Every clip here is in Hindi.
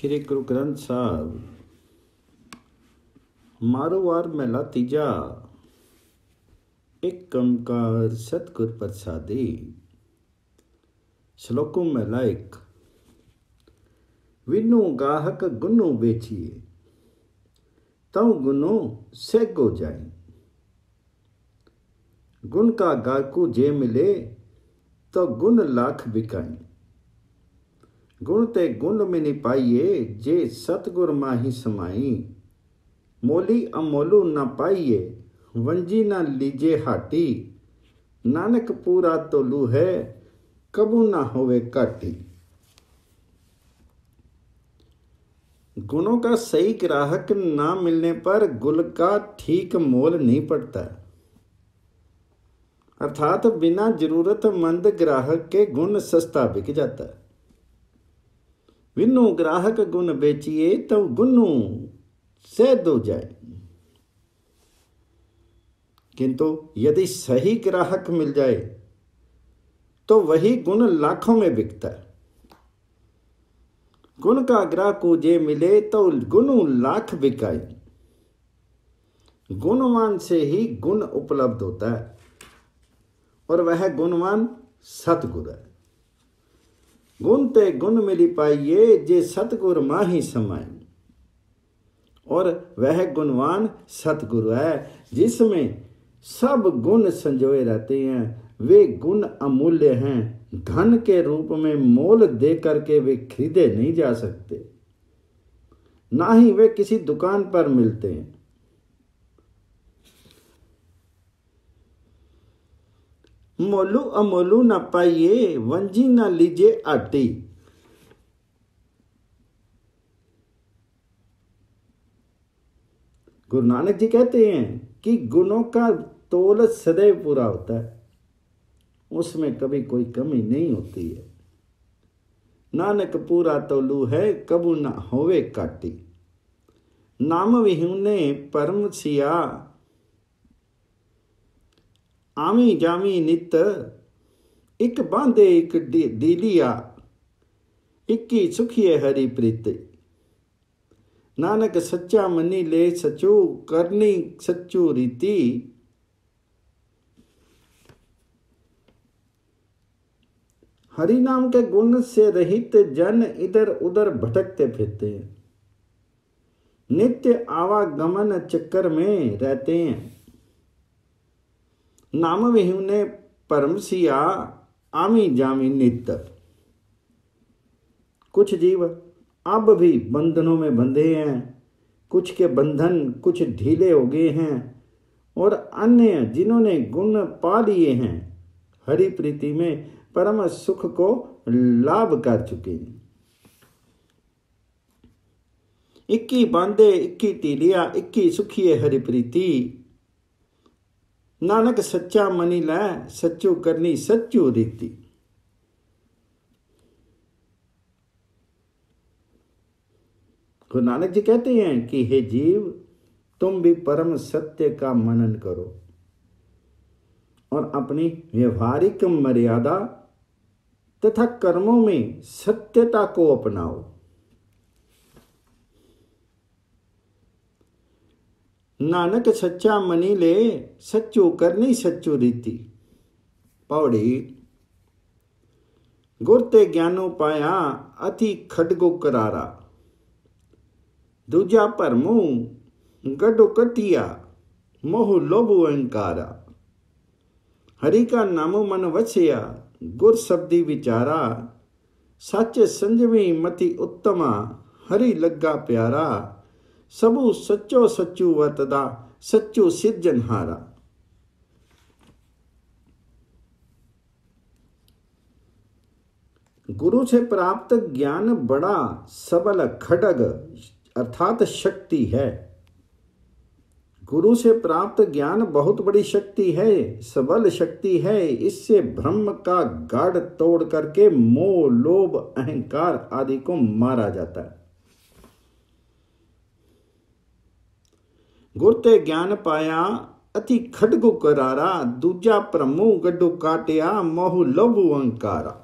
श्री गुरु ग्रंथ साहब मारोवार महला तीजा। एक ओंकार सतगुर प्रसादी। श्लोकों महला एक। विनु गाहक गुनु बेचिए, तव गुनो सेगो जाए। गुण का गाहकू जे मिले, तो गुण लाख बिकाई। गुण ते गुण में नि पाइए, जे सतगुर माही समाई। मोली अमोलू न पाइए, वंजी न लीजे हाटी। नानक पूरा तोलू है, कबू ना होवे काटी। गुणों का सही ग्राहक ना मिलने पर गुल का ठीक मोल नहीं पड़ता, अर्थात बिना जरूरतमंद ग्राहक के गुण सस्ता बिक जाता है। विनु ग्राहक गुण बेचिए, तो गुनु से दो जाए। किंतु यदि सही ग्राहक मिल जाए तो वही गुण लाखों में बिकता है। गुण का ग्राहक जे मिले, तो गुण लाख बिकाए। गुणवान से ही गुण उपलब्ध होता है, और वह गुणवान सतगुर है। गुण ते गुण मिली पाइए, जे सतगुर माही समाई। और वह गुणवान सतगुरु है, जिसमें सब गुण संजोए रहते हैं। वे गुण अमूल्य हैं, धन के रूप में मोल दे करके वे खरीदे नहीं जा सकते, ना ही वे किसी दुकान पर मिलते हैं। मोलू अमोलू न पाइए, वंजी न लीजे आटी। गुरु नानक जी कहते हैं कि गुणों का तोल सदैव पूरा होता है, उसमें कभी कोई कमी नहीं होती है। नानक पूरा तोलू है, कबू ना होवे काटी। नाम विहुने परम सिया, आमी जामी नित। एक बांधे एक डीलिया, इक्की सुखिए हरि प्रीति। नानक सच्चा मनी ले, सचू करनी सच्चू रीति। हरि नाम के गुण से रहित जन इधर उधर भटकते फिरते हैं, नित्य आवागमन चक्कर में रहते हैं। नाम विहुने परम सिया, आमी जामी नित। कुछ जीव अब भी बंधनों में बंधे हैं, कुछ के बंधन कुछ ढीले हो गए हैं, और अन्य जिन्होंने गुण पा लिए हैं, हरि प्रीति में परम सुख को लाभ कर चुके हैं। इक्की बांधे इक्की टीलिया, इक्की सुखिए हरि प्रीति। नानक सच्चा मनी लै, सच्चू करनी सच्चू रीति। गुरु नानक जी कहते हैं कि हे जीव, तुम भी परम सत्य का मनन करो और अपनी व्यवहारिक मर्यादा तथा कर्मों में सत्यता को अपनाओ। नानक सच्चा मनी ले, सच्चू करनी सच्चू रीति। पौड़ी। गुर ते ज्ञानो पाया, अति खडगो करारा। दूजा भरमू गडो कटिया, मोह लोभु अहंकारा। हरि का नामो मन वसिया, गुर शब्दी विचारा। सच संजमी मति उत्तमा, हरि लग्गा प्यारा। सबू सच्चो सच्चू वतदा, सच्चू सिरजनहारा। गुरु से प्राप्त ज्ञान बड़ा सबल खड्ग अर्थात शक्ति है। गुरु से प्राप्त ज्ञान बहुत बड़ी शक्ति है, सबल शक्ति है। इससे ब्रह्म का गाढ़ तोड़ करके मोह लोभ अहंकार आदि को मारा जाता है। गुर ते ज्ञान पाया, अति खडगु करारा। दूजा भ्रमु गड्डू काटिया, मोह लोभ अहंकारा।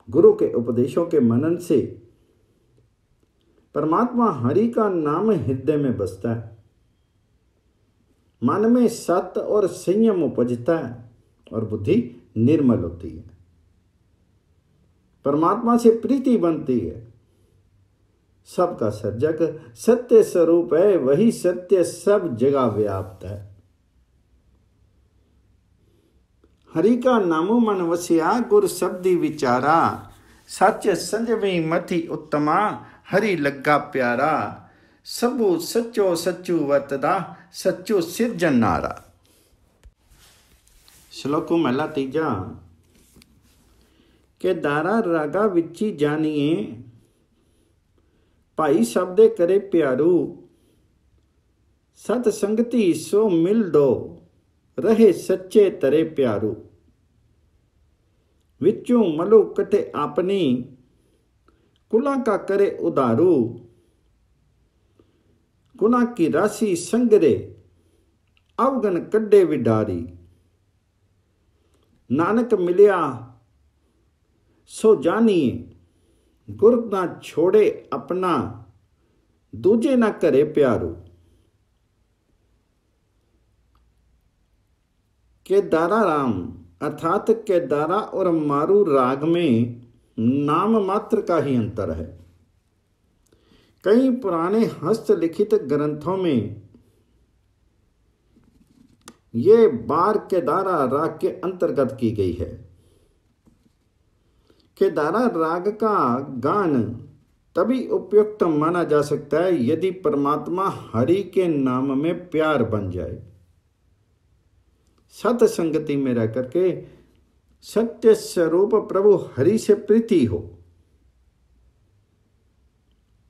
गुरु के उपदेशों के मनन से परमात्मा हरि का नाम हृदय में बसता है, मन में सत्य और संयम उपजता है और बुद्धि निर्मल होती है। परमात्मा से प्रीति बनती है। सबका सर्जक सत्य स्वरूप है, वही सत्य सब जगह व्याप्त है। हरि का नामो मन वसिया, गुर शब्दी विचारा, सच संजमी मति उत्तमा, हरि लग्गा प्यारा, सबू सच्चो सच्चू वर्तदा, सच्चो सिरजन नारा। श्लोको महला तीजा। के दारा रागा विची जानिए, भाई शब्दे करे प्यारू, सत संगति सो मिल दो, रहे सच्चे तरे प्यारू। विचों मलो कटे आपनी, कुला का करे उदारू, गुना की राशि संगरे, अवगन कड्डे विडारी। नानक मिलिया सो जानिए, गुर ना छोड़े अपना, दूजे ना करे प्यारू। केदारा राम अर्थात केदारा और मारू राग में नाम मात्र का ही अंतर है। कई पुराने हस्तलिखित ग्रंथों में ये बार केदारा राग के अंतर्गत की गई है। केदारा राग का गान तभी उपयुक्त माना जा सकता है यदि परमात्मा हरि के नाम में प्यार बन जाए, सत संगति में रह करके सत्य स्वरूप प्रभु हरि से प्रीति हो,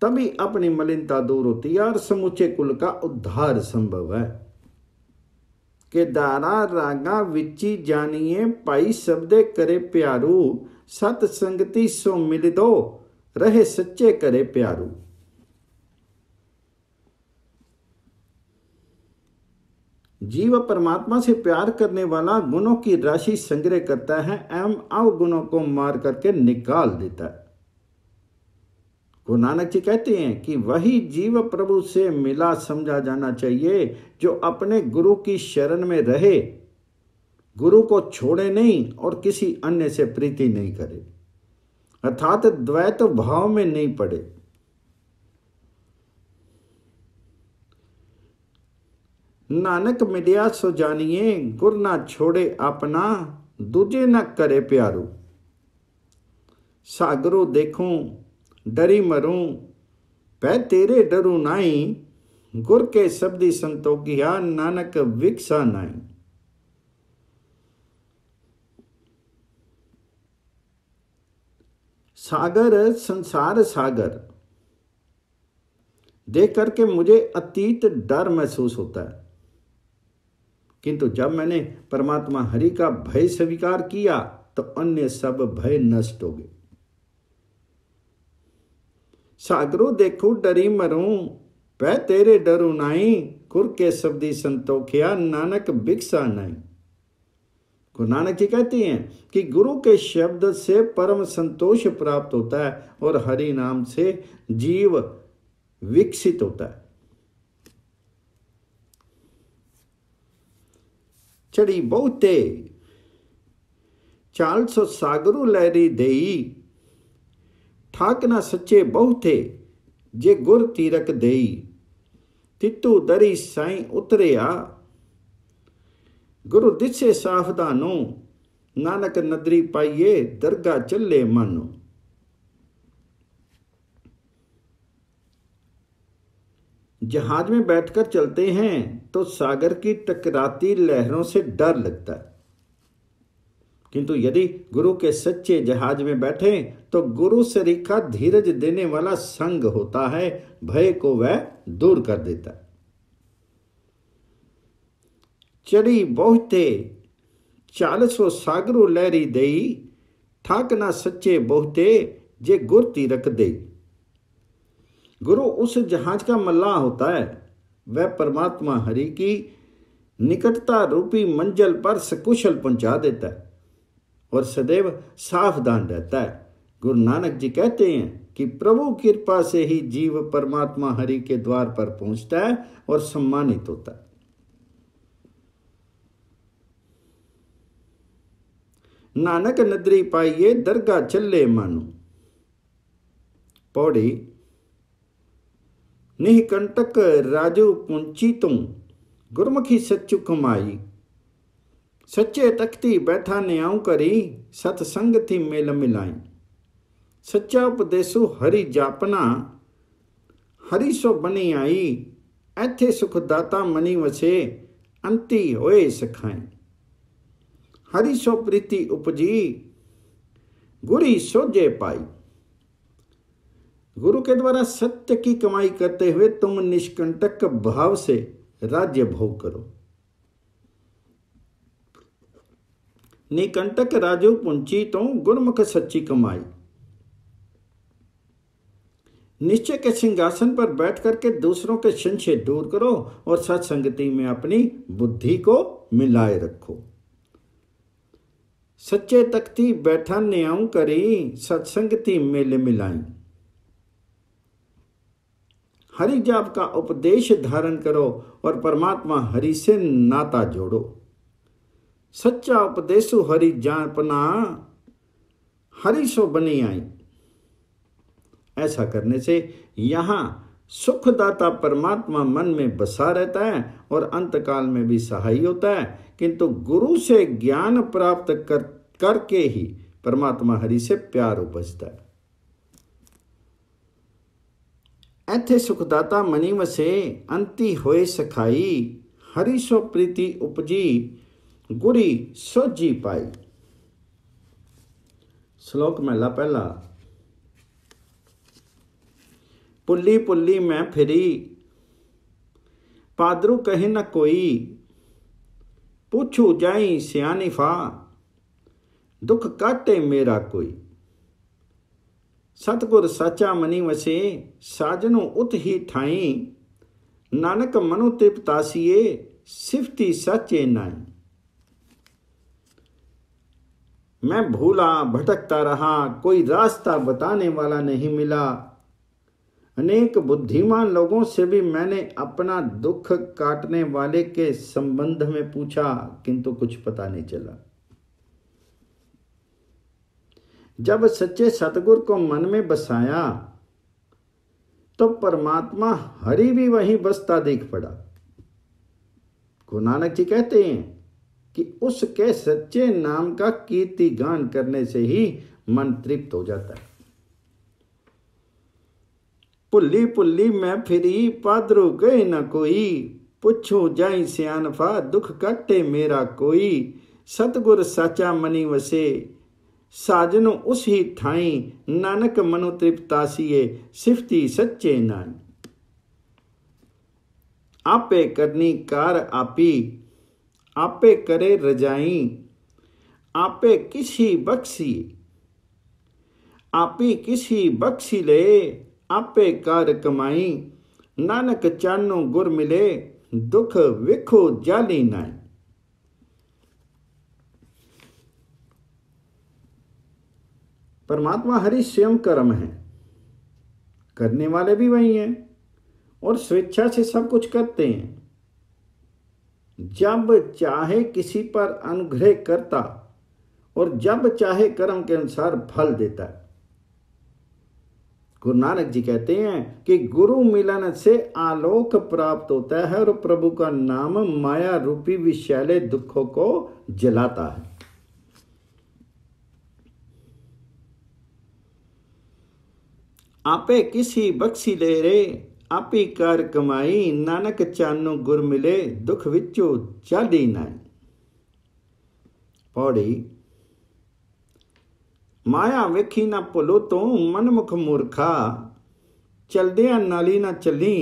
तभी अपनी मलिनता दूर होती है और समूचे कुल का उद्धार संभव है। केदारा रागा विची जानिए, पाई शब्दे करे प्यारू, सत संगति सो मिल दो, रहे सच्चे करे प्यारू। जीव परमात्मा से प्यार करने वाला गुणों की राशि संग्रह करता है एवं अवगुणों को मार करके निकाल देता है। गुरु नानक जी कहते हैं कि वही जीव प्रभु से मिला समझा जाना चाहिए जो अपने गुरु की शरण में रहे, गुरु को छोड़े नहीं और किसी अन्य से प्रीति नहीं करे, अर्थात द्वैत भाव में नहीं पड़े। नानक मिलिया सो जानिए, गुर ना छोड़े अपना, दूजे न करे प्यारू। सागरो देखूं डरी मरूं, पै तेरे डरू नाई, गुर के शब्दी संतोखिया, नानक विकसा नाई। सागर संसार सागर देख करके मुझे अतीत डर महसूस होता है, किंतु जब मैंने परमात्मा हरि का भय स्वीकार किया तो अन्य सब भय नष्ट हो गए। सागरो देखो डरी मरूं, पै तेरे डरू नाई, गुर के शब्दी संतोखिया, नानक भिक्षा नाई। गुरु नानक जी कहते हैं कि गुरु के शब्द से परम संतोष प्राप्त होता है और हरि नाम से जीव विकसित होता है। चढ़ी बहुते चाल सो सागरू लहरी देई, ठाकना सच्चे बहुते जे गुर तीरक देई। तितू दरी साई उतरिया, गुरु दिसे सावधानो, नानक नदरी पाइये दरगाह चले मानो। जहाज में बैठकर चलते हैं तो सागर की टकराती लहरों से डर लगता है, किंतु यदि गुरु के सच्चे जहाज में बैठे तो गुरु सरीखा धीरज देने वाला संग होता है, भय को वह दूर कर देता है। चढ़ी बहुते चालसो सागरो लहरी देई, ठाकना सच्चे बहुते जे गुर तीरक देई। गुरु उस जहाज का मल्लाह होता है, वह परमात्मा हरि की निकटता रूपी मंजिल पर सकुशल पहुंचा देता है और सदैव सावधान रहता है। गुरु नानक जी कहते हैं कि प्रभु कृपा से ही जीव परमात्मा हरि के द्वार पर पहुंचता है और सम्मानित होता है। नानक नदरी पाइए दरगाह चले मानो। पौड़ी निकंटक राजू पुंची तुम गुरमुखी सच्चु कमाई। सच्चे तख्ती बैठा न्याऊ करी सतसंग थी मेल मिलाई। सच्चा उपदेसु हरि जापना हरि सो बनी आई। ऐथे सुख दाता मनी वसे अंति होए सखाई। हरि सो प्रीति उपजी गुरी सोजे पाई। गुरु के द्वारा सत्य की कमाई करते हुए तुम निष्कंटक भाव से राज्य भोग करो। निकंटक राजू पुंची तो गुरमुख सच्ची कमाई। निश्चय के सिंहासन पर बैठ करके दूसरों के संशय दूर करो और सत्संगति में अपनी बुद्धि को मिलाए रखो। सच्चे तख्ती बैठा न्याऊ करी सत्संगति मेले मिलाई। हरि जाप का उपदेश धारण करो और परमात्मा हरि से नाता जोड़ो। सच्चा उपदेशु हरि जापना हरि सो बनी आई। ऐसा करने से यहाँ सुखदाता परमात्मा मन में बसा रहता है और अंतकाल में भी सहाय होता है। किंतु गुरु से ज्ञान प्राप्त करके ही परमात्मा हरि से प्यार उपजता है। ऐथे सुखदाता मनी वसे अंति होए सखाई। हरि सो प्रीति उपजी गुरी सोजी पाई। श्लोक महला पहला। पुल्ली पुल्ली मैं फिरी पादरू कहे न कोई। पूछू जाई सियानी फा दुख काटे मेरा कोई। सतगुर साचा मनी वसे साजनो उत ही ठाई। नानक मनु तृप्तासिए सिफती साचे नाई। मैं भूला भटकता रहा कोई रास्ता बताने वाला नहीं मिला। अनेक बुद्धिमान लोगों से भी मैंने अपना दुख काटने वाले के संबंध में पूछा किंतु कुछ पता नहीं चला। जब सच्चे सतगुर को मन में बसाया तो परमात्मा हरि भी वहीं बसता दिख पड़ा। गुरु नानक जी कहते हैं कि उसके सच्चे नाम का कीर्ति गान करने से ही मन तृप्त हो जाता है। पुल्ली पुल्ली मैं फिरी पादरू गए न कोई। पूछो जाई सियानफा दुख काटे मेरा कोई। सतगुर साचा मनी वसे साजनो उस ही ठाई। नानक मनु तृप्तासिए सिफती सच्चे नाई। आपे करनी कार आपी आपे करे रजाई। आपे किसी बख्शी आपी किसी बख्शी ले। आपे कार कमाई। नानक चानो गुर मिले दुख विखो जाली नाई। परमात्मा हरि स्वयं कर्म है, करने वाले भी वही हैं और स्वेच्छा से सब कुछ करते हैं। जब चाहे किसी पर अनुग्रह करता और जब चाहे कर्म के अनुसार फल देता है। गुरु नानक जी कहते हैं कि गुरु मिलन से आलोक प्राप्त होता है और प्रभु का नाम माया रूपी विषैले दुखों को जलाता है। आपे किसी बख्शी ले रे आपी कार कमाई। नानक चानो गुर मिले दुख विचो चाली नाई। पौड़ी माया वेखी ना भुलो तो मनमुख मूर्खा। चलदिया नाली ना चली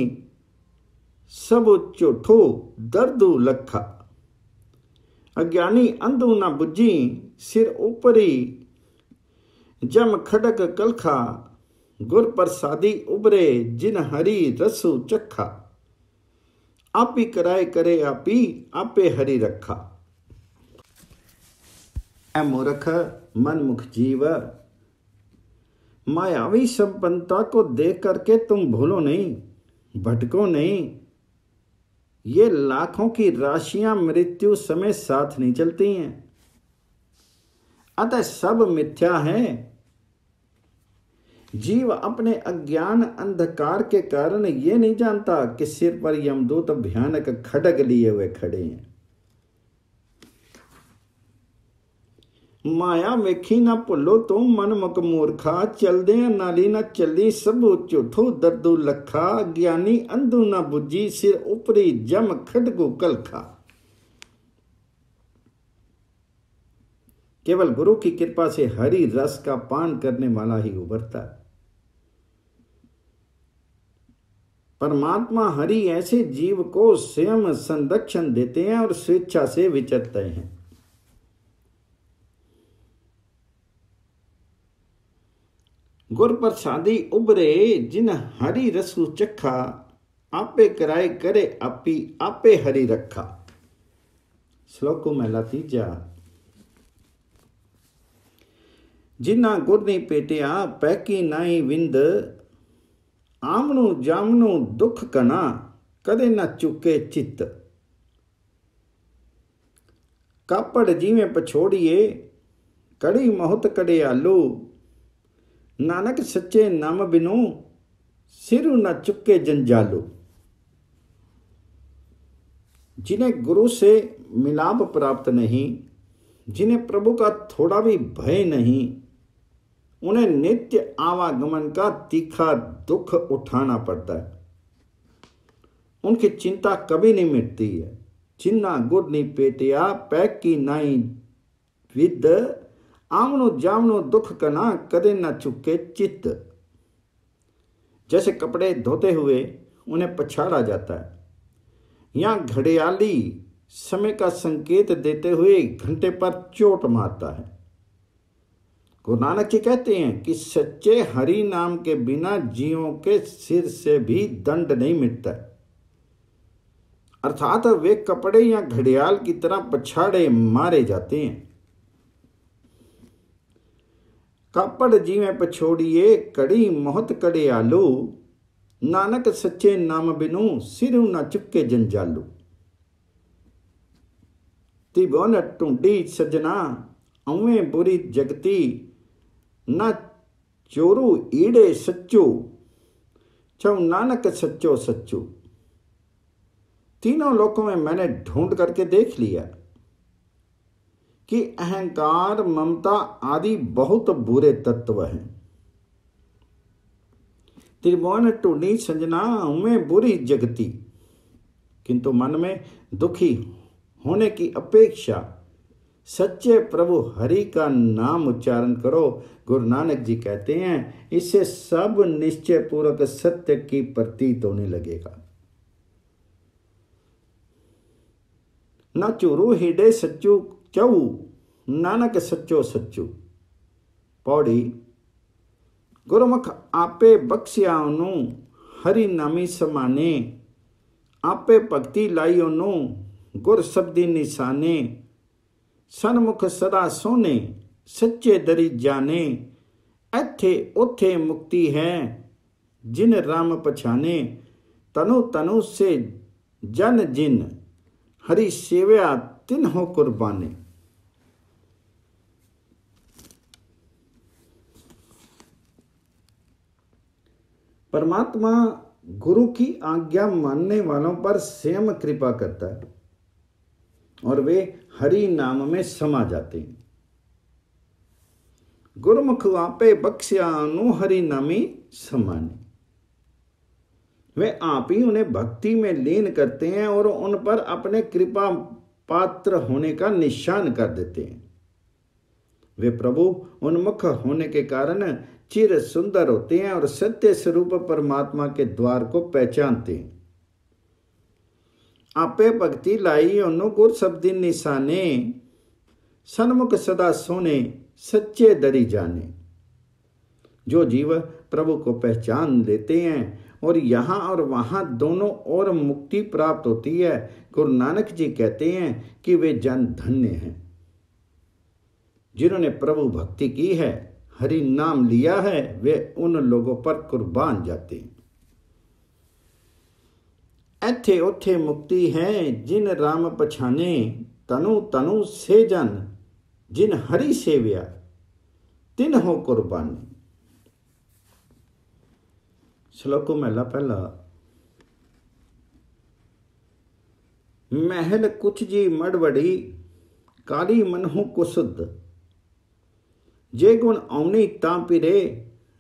सब झूठो दर्दू लखा। अज्ञानी अंधू ना बुझी सिर ऊपरी जम खड़क कलखा। गुर प्रसादी उबरे जिन हरि रसु चखा। आपी कराए करे आपी आपे हरि रखा। ऐ मूर्ख मनमुख जीव मायावी संपन्नता को देख करके तुम भूलो नहीं, भटको नहीं। ये लाखों की राशियां मृत्यु समय साथ नहीं चलती हैं, अतः सब मिथ्या है। जीव अपने अज्ञान अंधकार के कारण ये नहीं जानता कि सिर पर यमदूत भयानक खड्ग लिए हुए खड़े हैं। माया वेखी ना भुलो तो मन मुक मूर्खा, चलदे नाली ना चली सबू झूठो दर्दू लखा। ज्ञानी अंधू ना बुझी सिर उपरी जम खडगू कलखा। केवल गुरु की कृपा से हरि रस का पान करने वाला ही उभरता है। परमात्मा हरि ऐसे जीव को स्वयं संरक्षण देते हैं और स्वेच्छा से विचरते हैं। गुर प्रसादी उबरे जिन हरि रसु चखा। आपे कराए करे आपी आपे हरि रखा। श्लोक महला तीजा। जिन्ना गुर नहीं पेटिया पैकी नाई विंद। आमनु जामनु दुख कना कदे न चुके चित्त। कापड़ जीवें पछोड़िए कड़ी मोहत कड़े आलू। नानक सच्चे नाम बिनु सिरु न चुके जंजालू। जिन्हें गुरु से मिलाप प्राप्त नहीं, जिन्हें प्रभु का थोड़ा भी भय नहीं, उन्हें नित्य आवागमन का तीखा दुख उठाना पड़ता है। उनकी चिंता कभी नहीं मिटती है। जिन्ना गुर नहीं पेटिया पैक की नाई विद। आमनो जामनो दुख कना कदे न चुके चित्त। जैसे कपड़े धोते हुए उन्हें पछाड़ा जाता है, या घड़ियाली समय का संकेत देते हुए घंटे पर चोट मारता है। गुरु नानक जी कहते हैं कि सच्चे हरि नाम के बिना जीवों के सिर से भी दंड नहीं मिटता, अर्थात वे कपड़े या घड़ियाल की तरह पछाड़े मारे जाते हैं। कापड़ जीवें पछोड़िए कड़ी मोहत कड़े आलू। नानक सच्चे नाम बिनु सिरु न चुके जंजालू। तिबोन टूंडी सजना अवें बुरी जगती। न चोरू ईड़े सच्चू चौ नानक सच्चो सच्चू। तीनों लोकों में मैंने ढूंढ करके देख लिया कि अहंकार ममता आदि बहुत बुरे तत्व हैं। त्रिभुवन टूनी संजना में बुरी जगती, किंतु मन में दुखी होने की अपेक्षा सच्चे प्रभु हरि का नाम उच्चारण करो। गुरु नानक जी कहते हैं इससे सब निश्चय पूर्वक सत्य की प्रतीत होने लगेगा। न चूरू हिडे सच्चू चऊ नानक सच्चो सच्चू। पौड़ी गुरमुख आपे बख्शिया ओनू हरि नामी समाने। आपे भक्ति लाई ओनू गुर शब्दी निशाने। सन्मुख सदा सोने सच्चे दरी जाने। ऐथे उथे मुक्ति है जिन राम पछाने। तनु तनु से जन जिन हरि सेव्या तिन हो कुर्बाने। परमात्मा गुरु की आज्ञा मानने वालों पर स्वयं कृपा करता है और वे हरि नाम में समा जाते हैं। गुरुमुख आपे बख्शिया नु हरि नामी समाने। वे आप ही उन्हें भक्ति में लीन करते हैं और उन पर अपने कृपा पात्र होने का निशान कर देते हैं। वे प्रभु उन्मुख होने के कारण चिर सुंदर होते हैं और सत्य स्वरूप परमात्मा के द्वार को पहचानते हैं। आपे भक्ति लाई ओनु गुर शब्दी निशाने। सन्मुख सदा सोने सच्चे दरी जाने। जो जीव प्रभु को पहचान लेते हैं और यहाँ और वहाँ दोनों ओर मुक्ति प्राप्त होती है, गुरु नानक जी कहते हैं कि वे जन धन्य हैं। जिन्होंने प्रभु भक्ति की है, हरि नाम लिया है वे उन लोगों पर कुर्बान जाते हैं। ऐथे ओथे मुक्ति है जिन राम पछाने, तनु तनु से जन जिन हरि सेव्या तिन हो कुर्बानी। श्लोको महला पहला। महल कुछ जी मड़वड़ी, काली मनहु कुसुद, जे गुण औनी ता पिरे,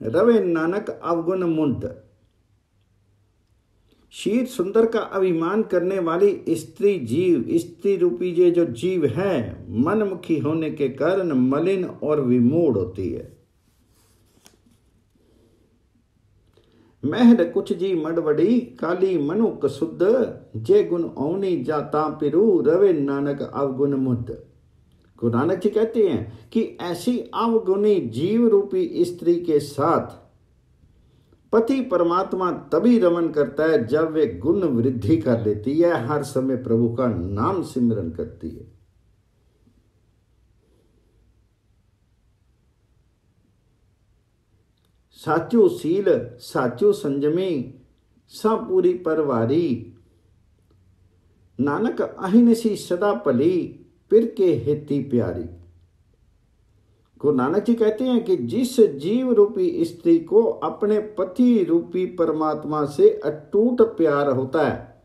रवे नानक अवगुण मुंद। शीर सुंदर का अभिमान करने वाली स्त्री जीव, स्त्री रूपी ये जो जीव है, मनमुखी होने के कारण मलिन और विमूढ़ होती है। महल कुछ जी मड़वड़ी, काली मनु कसुद्ध, जे गुण औनी जाता पिरु, रवे नानक अवगुण मुद्द। गुरु नानक जी कहते हैं कि ऐसी अवगुणी जीव रूपी स्त्री के साथ पति परमात्मा तभी रमन करता है जब वे गुण वृद्धि कर लेती है, हर समय प्रभु का नाम सिमरन करती है। साचो सील साचो संजमी, सब पूरी परवारी, नानक अहिनसी सदा भली, पिर के हेती प्यारी। गुरु नानक जी कहते हैं कि जिस जीव रूपी स्त्री को अपने पति रूपी परमात्मा से अटूट प्यार होता है,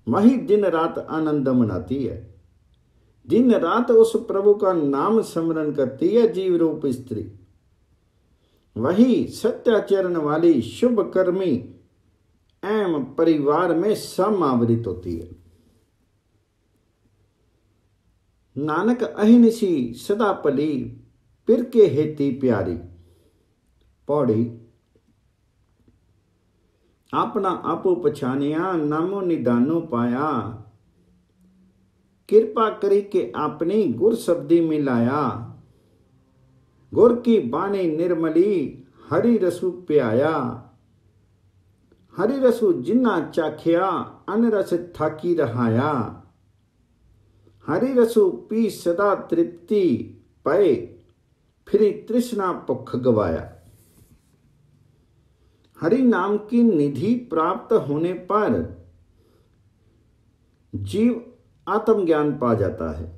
वही दिन रात आनंद मनाती है, दिन रात उस प्रभु का नाम स्मरण करती है। जीव रूप स्त्री वही सत्याचरण वाली शुभ कर्मी एवं परिवार में समावृत होती है। नानक अहिनिसी सदा पली, पिर के हेती प्यारी। पौड़ी। अपना आपो पछानिया, नामो निदानो पाया, कृपा करी के अपनी गुर शब्दी मिलाया, गुर की बाणी निर्मली, हरि रसु प्याया, हरि रसु जिन्ना चाख्या, अन रस थाकी रहाया, हरि रसु पी सदा तृप्ति पाए, फिर तृष्णा भुख गवाया। हरि नाम की निधि प्राप्त होने पर जीव आत्मज्ञान पा जाता है,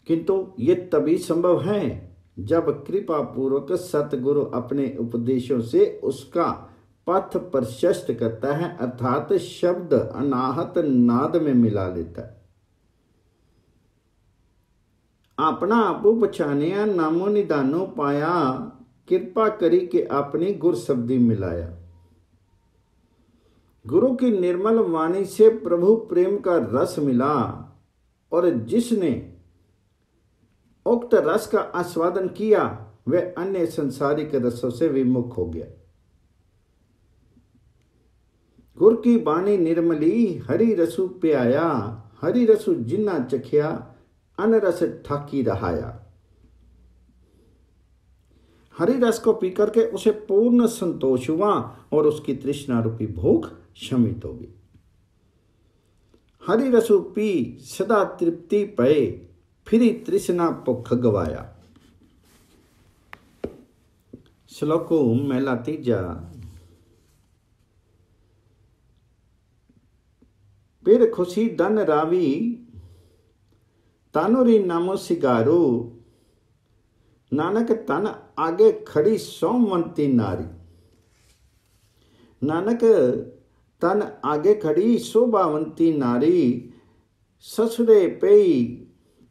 किंतु ये तभी संभव है जब कृपा पूर्वक सतगुरु अपने उपदेशों से उसका पथ प्रशस्त करता है, अर्थात शब्द अनाहत नाद में मिला लेता है। अपना आपो पछानिया, नामो निदानो पाया, कृपा करी के अपनी गुर शब्दी मिलाया। गुरु की निर्मल वाणी से प्रभु प्रेम का रस मिला और जिसने उक्त रस का आस्वादन किया वह अन्य संसारिक रसों से विमुख हो गया। गुर की बाणी निर्मली, हरि रसु प्याया, हरि रसु जिन्ना चखिया, अन रस ठाकी रहाया। हरि रस को पी करके उसे पूर्ण संतोष हुआ और उसकी तृष्णा रूपी भूख शमित हो गई। हरि रसु पी सदा तृप्ति पए, फिरी तृष्णा भुख गवाया। श्लोको महला तीजा। फिर खुशी धन रावी, तानुरी नामो सिगारू, नानक तन आगे खड़ी सोमवंती नारी। नानक तन आगे खड़ी शोभावंती नारी, ससुरे पेई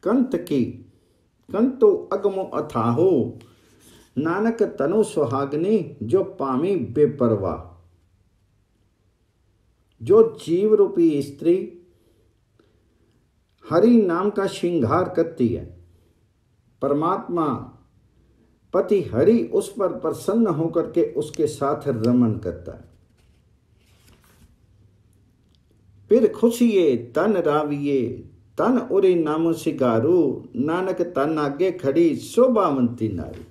कंत की, कंतो अगमो अथाहो, नानक तनु सुहागनी जो पामी बेपरवाह। जो जीव रूपी स्त्री हरि नाम का श्रृंगार करती है, परमात्मा पति हरि उस पर प्रसन्न होकर के उसके साथ रमन करता है। फिर खुशिये तन राविये, तन उरी नामो सिगारू, नानक तन आगे खड़ी शोभावंती नारी।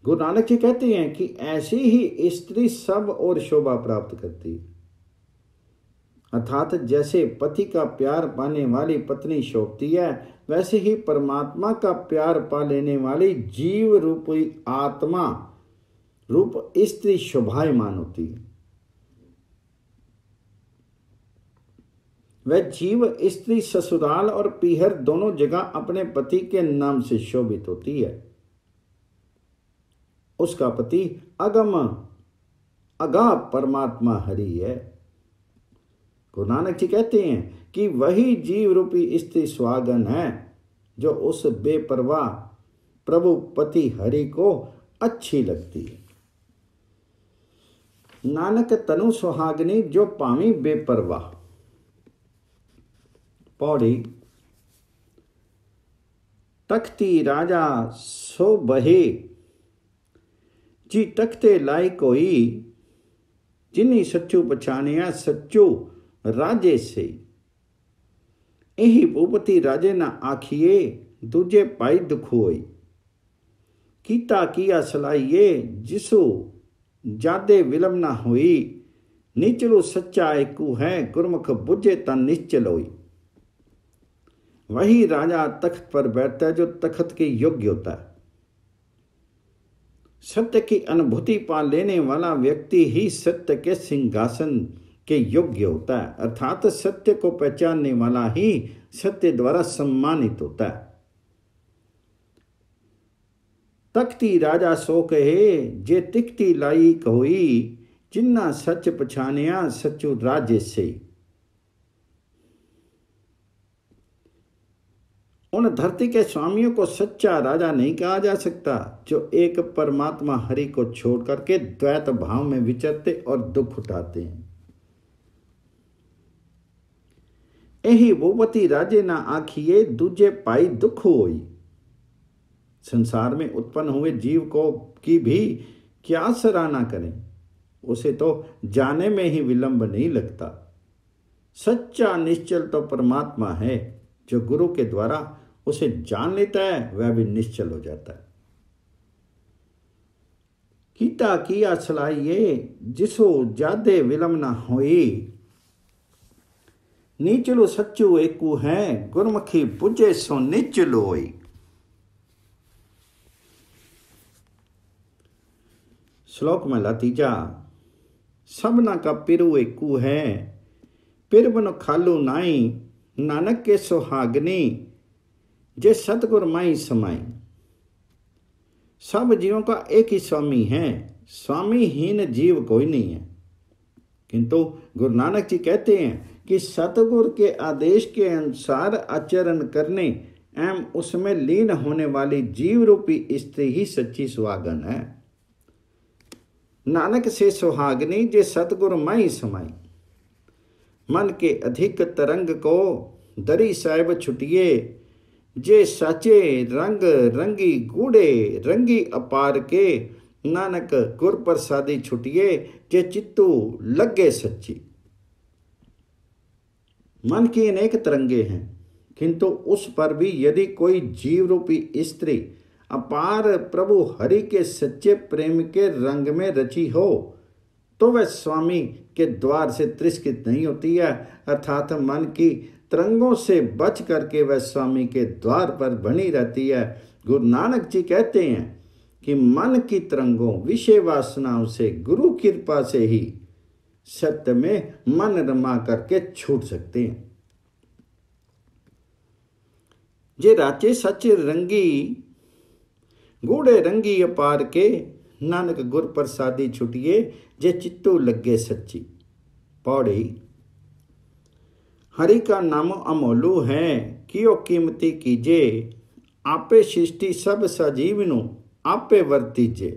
गुरु नानक जी कहते हैं कि ऐसी ही स्त्री सब और शोभा प्राप्त करती है। अर्थात जैसे पति का प्यार पाने वाली पत्नी शोभती है, वैसे ही परमात्मा का प्यार पा लेने वाली जीव रूपी आत्मा रूप स्त्री शोभायमान होती है। वह जीव स्त्री ससुराल और पीहर दोनों जगह अपने पति के नाम से शोभित होती है। उसका पति अगम अगाध परमात्मा हरि है। गुरु नानक जी कहते हैं कि वही जीव रूपी स्त्री सुहागन है जो उस बेपरवाह प्रभु पति हरि को अच्छी लगती है। नानक तनु सुहागनी जो पावी बेपरवाह। पौड़ी। तख्ती राजा सो बहे जी तख्ते लाई कोई, जिन्नी सच्चू पछानिया सच्चू राजे से। यही भूपति राजे ना आखिए दूजे पाई दुख होई, कीता किया सलाइये जिसो जादे विलम ना होई। निचलो सच्चा एकू है गुरमुख बुझे तन निश्चल होई। वही राजा तख्त पर बैठता है जो तख्त के योग्य होता है। सत्य की अनुभूति पा लेने वाला व्यक्ति ही सत्य के सिंहासन के योग्य होता है, अर्थात सत्य को पहचानने वाला ही सत्य द्वारा सम्मानित होता है। तख्ती राजा सो कहे जे तिकती लाई कोई, जिन्ना सच पछानिया सचु राजे से। उन धरती के स्वामियों को सच्चा राजा नहीं कहा जा सकता जो एक परमात्मा हरि को छोड़ करके द्वैत भाव में विचरते और दुख उठाते हैं। यही भूपति राजे ना आखिए दूजे पाई दुख होई। संसार में उत्पन्न हुए जीव को की भी क्या सराहना करें, उसे तो जाने में ही विलंब नहीं लगता। सच्चा निश्चल तो परमात्मा है, जो गुरु के द्वारा उसे जान लेता है वह भी निश्चल हो जाता है। कीता किया सलाइये जिसो जादे विलम ना होई। नीचलो सच्चू एकू है गुरमुखी बुझे सो निचलो होई। श्लोक में तीजा। सबना का पिरु एकू है, पिर बनो खालू नाई। नानक के सुहागनी जे सतगुर माई समाई। सब जीवों का एक ही स्वामी है, स्वामी हीन जीव कोई नहीं है। किंतु गुरु नानक जी कहते हैं कि सतगुर के आदेश के अनुसार आचरण करने एवं उसमें लीन होने वाली जीव रूपी स्त्री ही सच्ची सुहागन है। नानक से सुहागनी जे सतगुर माई समाई। मन के अधिक तरंग को दरी साहिब छुटिए, जे साचे रंग रंगी गूढ़े रंगी अपार के। नानक गुर प्रसादी छुटिए, जे चित्तू लगे सच्ची। मन की अनेक तरंगे हैं, किंतु उस पर भी यदि कोई जीव रूपी स्त्री अपार प्रभु हरि के सच्चे प्रेम के रंग में रची हो, तो वह स्वामी के द्वार से तिरस्कृत नहीं होती है, अर्थात मन की तरंगों से बच करके वह स्वामी के द्वार पर बनी रहती है। गुरु नानक जी कहते हैं कि मन की तरंगों विषय वासनाओं से गुरु कृपा से ही सत्य में मन रमा करके छूट सकते हैं। जे राचे सच रंगी गूढ़े रंगी अपार के। नानक गुर प्रसादी छुटिए, जे चित्तू लगे सच्ची। पौड़ी। हरि का नाम अमोलू है, कियो कीमती कीजे। आपे सृष्टि सब सजीवनु आपे वर्तीजे।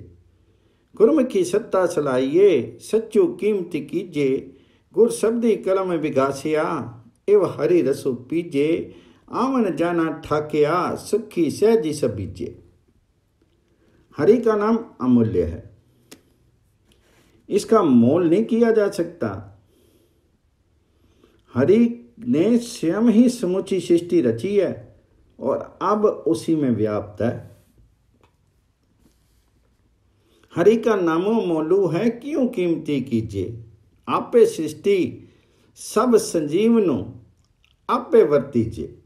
गुरमुखी सत्ता सलाइये, सच्चू कीमती कीजे। गुर शब्दी कलम विघासिया, एव हरि रसु पीजे। आवन जाना ठाकिया, सुखी सहजी सबीजे। हरि का नाम अमूल्य है, इसका मोल नहीं किया जा सकता। हरि ने स्वयं ही समूची सृष्टि रची है और अब उसी में व्याप्त है। हरि का नामो मोलू है, क्यों कीमती कीजिए। आपे सृष्टि सब संजीवनो आपे वर्तीजे।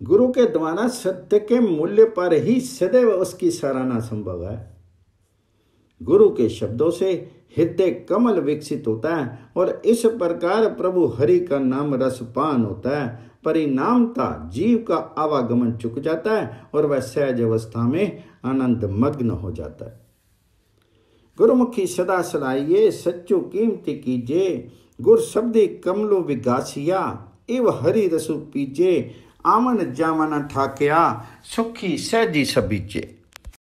गुरु के द्वारा सत्य के मूल्य पर ही सदैव उसकी सराहना संभव है। गुरु के शब्दों से हृदय कमल विकसित होता है और इस प्रकार प्रभु हरि का नाम रसपान होता है। परिणामता जीव का आवागमन चुक जाता है और वह सहज अवस्था में आनंद मग्न हो जाता है। गुरुमुखी सदा सलाइये सच्चो कीमती कीजे, गुर शब्दी कमलो विगासिया, इव हरि रसु पीजे, आमन जामन ठाकया, सुखी सहजी सबीचे।